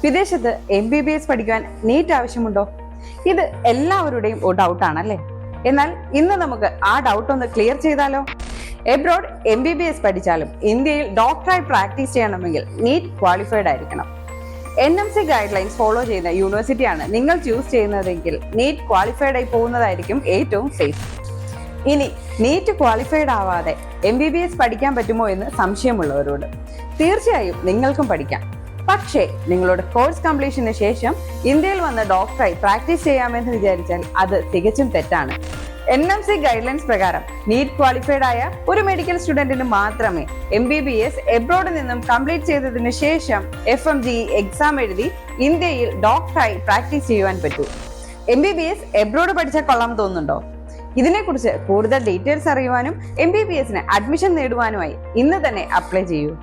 വിദേശത്ത് MBBS പഠിക്കാൻ NEET ആവശ്യമുണ്ടോ? ഇത് എല്ലാവരുടെയും ഡൗട്ടാണല്ലേ. എന്നാൽ ഇന്ന് നമുക്ക് ആ ഡൗട്ട് ഒന്ന് ക്ലിയർ ചെയ്താലോ. എബ്രോഡ് MBBS പഠിച്ചാലും ഇന്ത്യയിൽ ഡോക്ടറായി പ്രാക്ടീസ് ചെയ്യണമെങ്കിൽ നീറ്റ് ക്വാളിഫൈഡ് ആയിരിക്കണം. NMC ഗൈഡ് ലൈൻസ് ഫോളോ ചെയ്യുന്ന യൂണിവേഴ്സിറ്റിയാണ് നിങ്ങൾ ചൂസ് ചെയ്യുന്നതെങ്കിൽ നീറ്റ് ക്വാളിഫൈഡ് ആയി പോകുന്നതായിരിക്കും ഏറ്റവും സേഫ്. ഇനി നീറ്റ് ക്വാളിഫൈഡ് ആവാതെ MBBS പഠിക്കാൻ പറ്റുമോ എന്ന് സംശയമുള്ളവരോട്, തീർച്ചയായും നിങ്ങൾക്കും പഠിക്കാം. പക്ഷേ നിങ്ങളുടെ കോഴ്സ് കംപ്ലീഷന് ശേഷം ഇന്ത്യയിൽ വന്ന് ഡോക്ടറായി പ്രാക്ടീസ് ചെയ്യാമെന്ന് വിചാരിച്ചാൽ അത് തികച്ചും തെറ്റാണ്. NMC ഗൈഡ് ലൈൻസ് പ്രകാരം നീറ്റ് ക്വാളിഫൈഡ് ആയ ഒരു മെഡിക്കൽ സ്റ്റുഡന്റിന് മാത്രമേ MBBS എബ്രോഡിൽ നിന്നും കംപ്ലീറ്റ് ചെയ്തതിനു ശേഷം FMGE എക്സാം എഴുതി ഇന്ത്യയിൽ ഡോക്ടറായി പ്രാക്ടീസ് ചെയ്യുവാൻ പറ്റൂ. MBBS എബ്രോഡ് പഠിച്ചാൽ കൊള്ളാൻ തോന്നുന്നുണ്ടോ? ഇതിനെക്കുറിച്ച് കൂടുതൽ ഡീറ്റെയിൽസ് അറിയുവാനും MBBS അഡ്മിഷൻ നേടുവാനുമായി ഇന്ന് തന്നെ അപ്ലൈ ചെയ്യൂ.